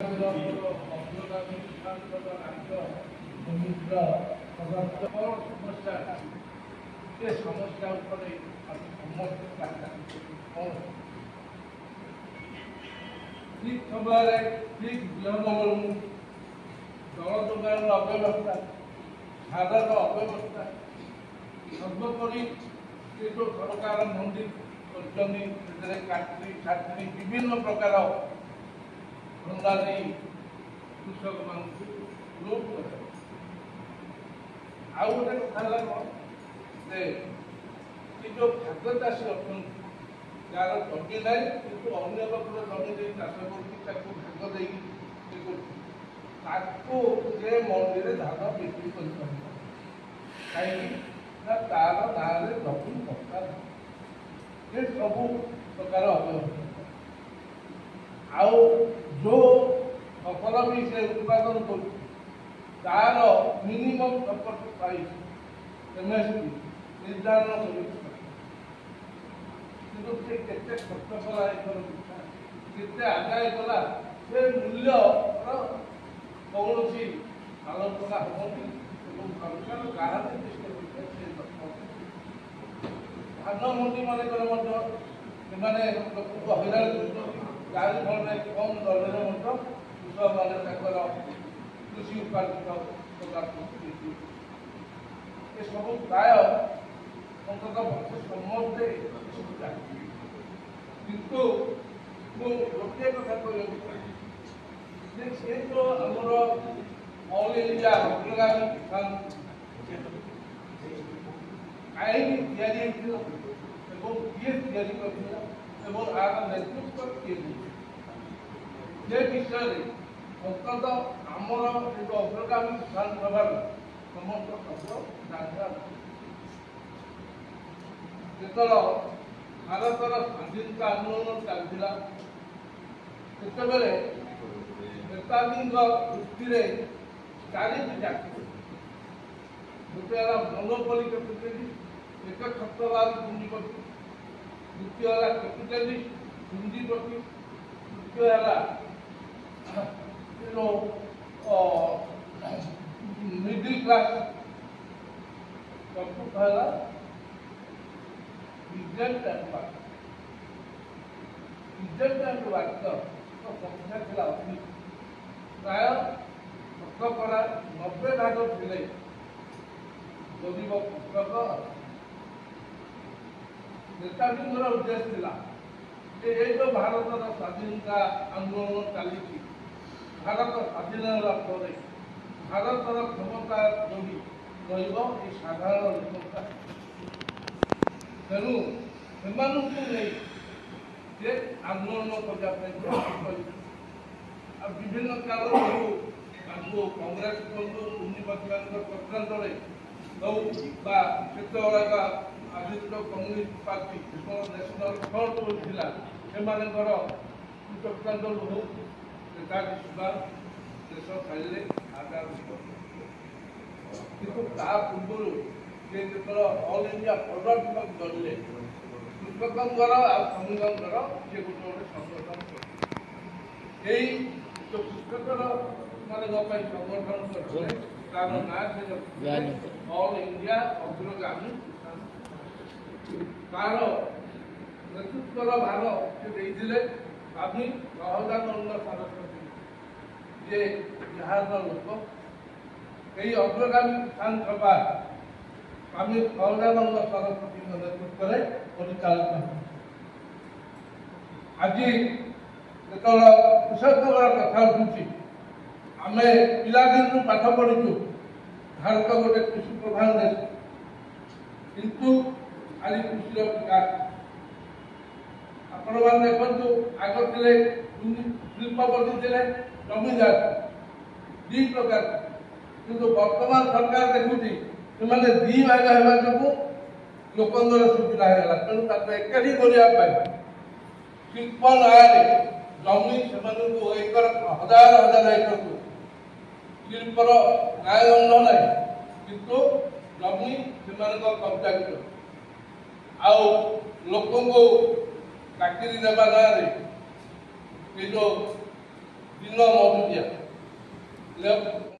समस्या ठीक समय ठीक विलम्ब बेलू जल जोगान अव्यवस्था खादर अव्यवस्था सर्वोपरि जो सरकार मंडी कर विभिन्न प्रकार धंदा नहीं कृषक मान लुट कर आउ गोटे कथा कौन जो खाद्य चाषी अच्छा जार जमी ना कि अन्य लोक जमी चाष कर भाग दे मंडी में धान बिक्री कर कहीं तार ना जमी पक्का ये सब प्रकार अव्यवस्था आउ जो फसल भी से उत्पादन कर मिनिमम सपोर्ट प्राइस एमएसपी निर्धारण कर खर्च कला के आदाय कला से मूल्य कौन आलोचना होती सरकार क्या निर्दिष्ट धान मंडी मानक लोक हईराण गाड़ी भर कम दर में कृषक मैंने कृषि उत्पादित ये सब प्राय अंतत समस्ते किंतु गोटे कथा कहते जो आमर ऑल इंडिया अग्रगामी किसान कहीं किए आर नेतृत्व किए जे विषय अंतत आमर जो अग्रगामी किसान सभा समस्त शब्द जानवा जो भारतर स्वाधीनता आंदोलन चलता नेताजी दृष्टि चारिटी जाति गोटे है मोनोपोली कैपिटलिस्ट एक छत्रवाद पुंजीपति द्वितीय है कैपिटलिस्ट पुंजीपति तृतीय है मिडिल क्लास चतुर्थ है इजेंट एंड वार्कर संख्या था प्राय शतकड़ा 90 भाग थे गरीब कृषक नेताजी उद्देश्य था ये जो भारत स्वाधीनता आंदोलन चली भारत स्वाधीन होगा भारतर क्षमता जोड़ी रही साधारण लोक तेणु से आंदोलन करने विभिन्न कारण कांग्रेस पुंजीपति चक्रांतर क्षेत्र Aditya communist party national front बोलता से चक्रांतर हो नेताजी सुभाष देश छाड़े आजाद किंतु पूर्व से जो ऑल इंडिया फरवर्ड जड़े कृषकर श्रमिकर सी गोटे गोटे संगठन यही जो कृषकर मान संगठन करते तार ना से ऑल इंडिया अग्रगामी तार नेतृत्व भार से स्वामी सहजानंद सरस्वती जे बिहार लोक यही अग्रगामी किसान सभा स्वामी सहजानंद सरस्वती नेतृत्व में परिचालित आज जो कृषक कथा उठुची आम पिलादिन पाठ पढ़ीचु भारत गोटे कृषि प्रधान देश किंतु आज कृषि विकास आपण मैंने देखु आग थे शिल्पपति थे जमीदार दी प्रकार किंतु वर्तमान सरकार देखुची से दी भाग होगा जो लोकंर सुविधा है तेणु एकाठी करने शिल्प ना जमी से एकर हजार हजार एकर को शिल्पर न्यायदंड ना किंतु जमी से कब्जा कर लोक चाकरी देवा ना जो ଦିନ ମଜୁରିଆ